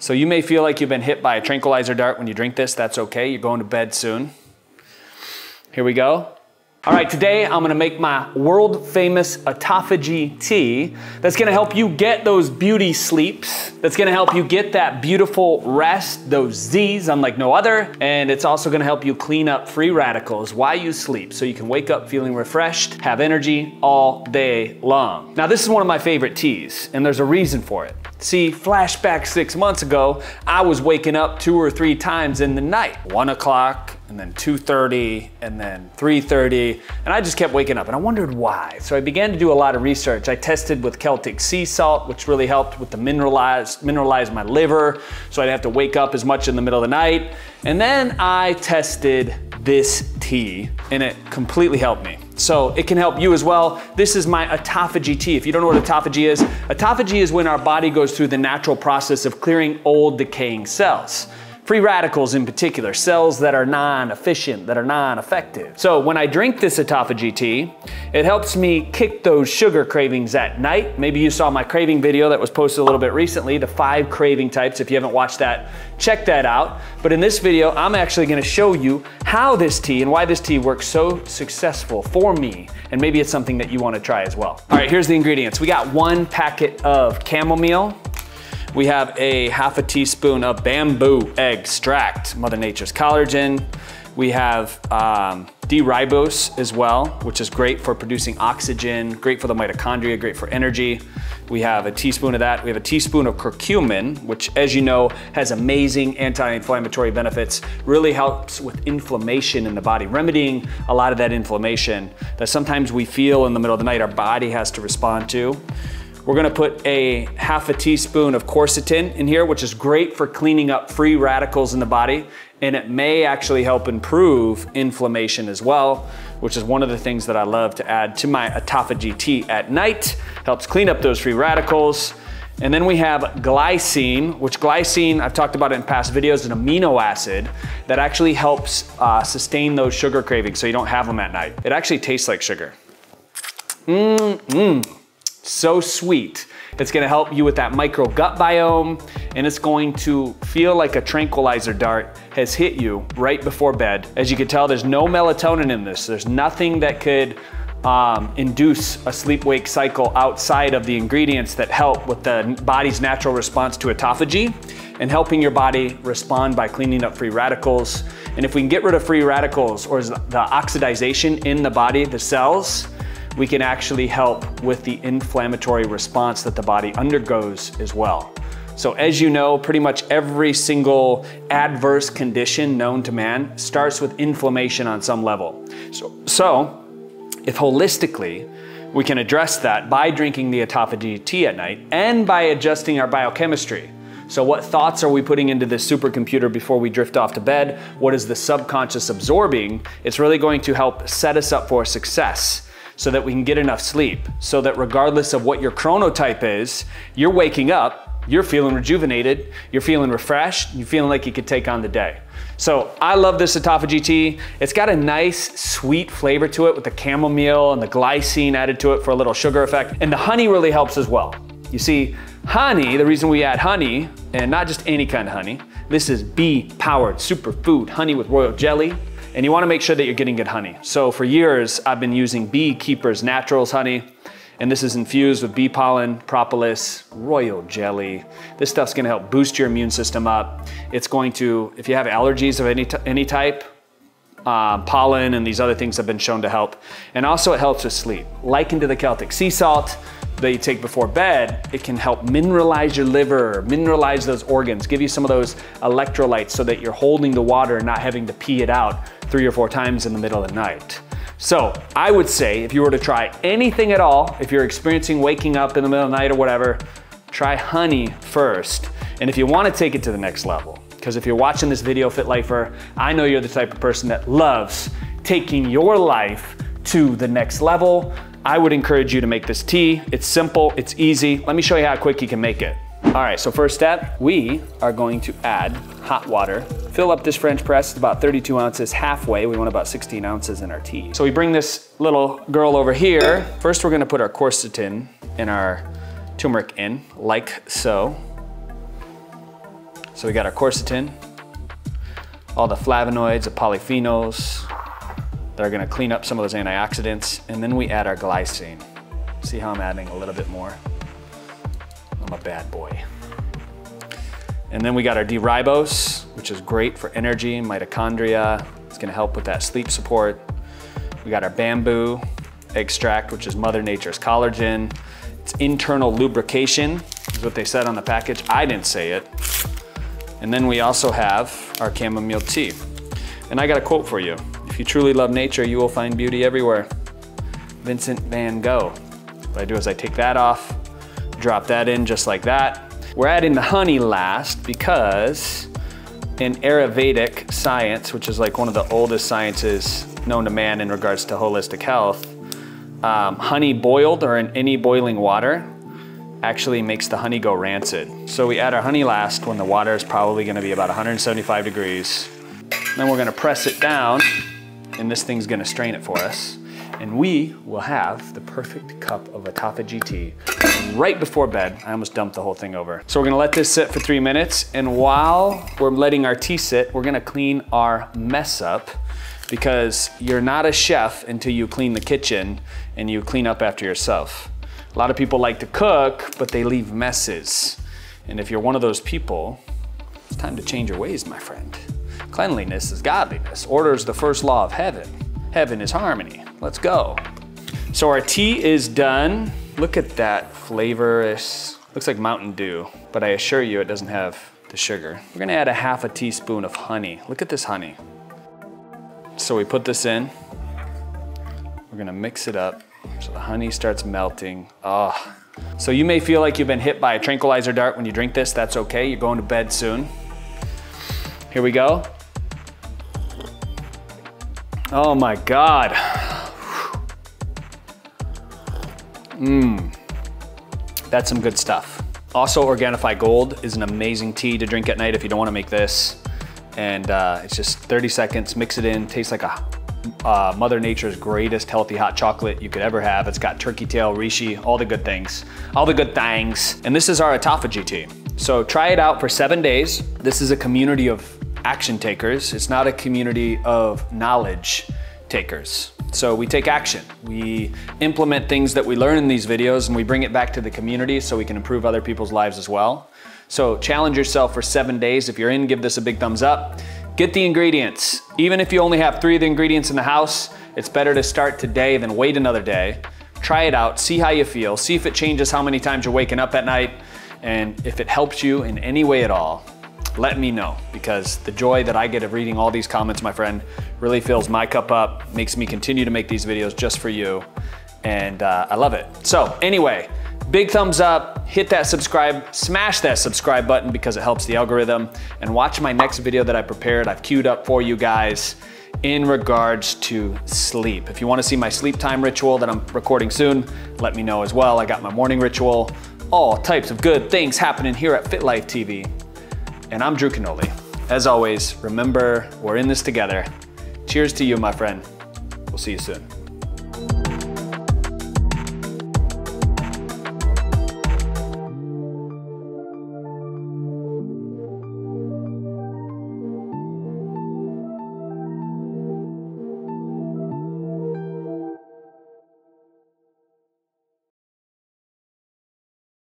So you may feel like you've been hit by a tranquilizer dart when you drink this. That's okay, you're going to bed soon. Here we go. All right, today I'm gonna make my world famous autophagy tea that's gonna help you get those beauty sleeps, that's gonna help you get that beautiful rest, those Z's unlike no other, and it's also gonna help you clean up free radicals while you sleep so you can wake up feeling refreshed, have energy all day long. Now this is one of my favorite teas, and there's a reason for it. See, flashback 6 months ago, I was waking up 2 or 3 times in the night. 1 o'clock, and then 2:30, and then 3:30, and I just kept waking up, and I wondered why. So I began to do a lot of research. I tested with Celtic sea salt, which really helped with the mineralize my liver, so I didn't have to wake up as much in the middle of the night. And then I tested this tea, and it completely helped me. So it can help you as well. This is my autophagy tea. If you don't know what autophagy is when our body goes through the natural process of clearing old decaying cells. Free radicals in particular, cells that are non-efficient, that are non-effective. So when I drink this autophagy tea, it helps me kick those sugar cravings at night. Maybe you saw my craving video that was posted a little bit recently, the 5 craving types. If you haven't watched that, check that out. But in this video, I'm actually gonna show you how this tea and why this tea works so successful for me. And maybe it's something that you wanna try as well. All right, here's the ingredients. We got 1 packet of chamomile. We have a ½ teaspoon of bamboo extract, Mother Nature's collagen. We have D-Ribose as well, which is great for producing oxygen, great for the mitochondria, great for energy. We have a teaspoon of that. We have a teaspoon of curcumin, which, as you know, has amazing anti-inflammatory benefits, really helps with inflammation in the body, remedying a lot of that inflammation that sometimes we feel in the middle of the night our body has to respond to. We're gonna put a ½ teaspoon of quercetin in here, which is great for cleaning up free radicals in the body, and it may actually help improve inflammation as well, which is one of the things that I love to add to my autophagy tea at night. Helps clean up those free radicals. And then we have glycine, which glycine, I've talked about it in past videos, an amino acid that actually helps sustain those sugar cravings so you don't have them at night. It actually tastes like sugar. So sweet. It's gonna help you with that micro gut biome, and it's going to feel like a tranquilizer dart has hit you right before bed. As you can tell, there's no melatonin in this. There's nothing that could induce a sleep-wake cycle outside of the ingredients that help with the body's natural response to autophagy and helping your body respond by cleaning up free radicals. And if we can get rid of free radicals or the oxidization in the body, the cells, we can actually help with the inflammatory response that the body undergoes as well. So as you know, pretty much every single adverse condition known to man starts with inflammation on some level. So if holistically, we can address that by drinking the autophagy tea at night and by adjusting our biochemistry. So what thoughts are we putting into this supercomputer before we drift off to bed? What is the subconscious absorbing? It's really going to help set us up for success, so that we can get enough sleep, so that regardless of what your chronotype is, you're waking up, you're feeling rejuvenated, you're feeling refreshed, you're feeling like you could take on the day. So I love this autophagy tea. It's got a nice sweet flavor to it with the chamomile and the glycine added to it for a little sugar effect. And the honey really helps as well. You see, honey, the reason we add honey, and not just any kind of honey, this is bee-powered superfood honey with royal jelly. And you wanna make sure that you're getting good honey. So for years, I've been using Beekeeper's Naturals honey, and this is infused with bee pollen, propolis, royal jelly. This stuff's gonna help boost your immune system up. It's going to, if you have allergies of any type, pollen and these other things have been shown to help. And also it helps with sleep. Likened to the Celtic sea salt that you take before bed, it can help mineralize your liver, mineralize those organs, give you some of those electrolytes so that you're holding the water and not having to pee it out 3 or 4 times in the middle of the night. So I would say if you were to try anything at all, if you're experiencing waking up in the middle of the night or whatever, try honey first. And if you want to take it to the next level, because if you're watching this video, Fit Lifer, I know you're the type of person that loves taking your life to the next level, I would encourage you to make this tea. It's simple, it's easy. Let me show you how quick you can make it. All right, so first step, we are going to add hot water. Fill up this French press, it's about 32 ounces, halfway. We want about 16 ounces in our tea. So we bring this little girl over here. First, we're gonna put our quercetin and our turmeric in, like so. So we got our quercetin, all the flavonoids, the polyphenols that are gonna clean up some of those antioxidants, and then we add our glycine. See how I'm adding a little bit more? I'm a bad boy. And then we got our D-Ribose, which is great for energy, mitochondria. It's gonna help with that sleep support. We got our bamboo extract, which is Mother Nature's collagen. It's internal lubrication, is what they said on the package. I didn't say it. And then we also have our chamomile tea. And I got a quote for you. If you truly love nature, you will find beauty everywhere. Vincent van Gogh. What I do is I take that off, drop that in just like that. We're adding the honey last because in Ayurvedic science, which is like one of the oldest sciences known to man in regards to holistic health, honey boiled or in any boiling water actually makes the honey go rancid. So we add our honey last when the water is probably gonna be about 175 degrees. Then we're gonna press it down and this thing's gonna strain it for us. And we will have the perfect cup of autophagy tea right before bed. I almost dumped the whole thing over. So we're gonna let this sit for 3 minutes, and while we're letting our tea sit, we're gonna clean our mess up, because you're not a chef until you clean the kitchen and you clean up after yourself. A lot of people like to cook, but they leave messes. And if you're one of those people, it's time to change your ways, my friend. Cleanliness is godliness. Order is the first law of heaven. Heaven is harmony. Let's go. So our tea is done. Look at that flavor. Looks like Mountain Dew, but I assure you it doesn't have the sugar. We're gonna add a half a teaspoon of honey. Look at this honey. So we put this in. We're gonna mix it up so the honey starts melting. Oh. So you may feel like you've been hit by a tranquilizer dart when you drink this. That's okay, you're going to bed soon. Here we go. Oh my God. That's some good stuff. Also, Organifi Gold is an amazing tea to drink at night if you don't want to make this. And it's just 30 seconds, mix it in, tastes like a Mother Nature's greatest healthy hot chocolate you could ever have. It's got turkey tail, reishi, all the good things. All the good things. And this is our autophagy tea. So try it out for 7 days. This is a community of action takers. It's not a community of knowledge takers. So we take action. We implement things that we learn in these videos and we bring it back to the community so we can improve other people's lives as well. So challenge yourself for 7 days. If you're in, give this a big thumbs up. Get the ingredients. Even if you only have 3 of the ingredients in the house, it's better to start today than wait another day. Try it out, see how you feel, see if it changes how many times you're waking up at night, and if it helps you in any way at all, let me know, because the joy that I get of reading all these comments, my friend, really fills my cup up, makes me continue to make these videos just for you, and I love it. So anyway, big thumbs up, hit that subscribe, smash that subscribe button because it helps the algorithm, and watch my next video that I prepared. I've queued up for you guys in regards to sleep. If you want to see my sleep time ritual that I'm recording soon, let me know as well. I got my morning ritual, all types of good things happening here at FitLifeTV. And I'm Drew Canole. As always, remember, we're in this together. Cheers to you, my friend. We'll see you soon.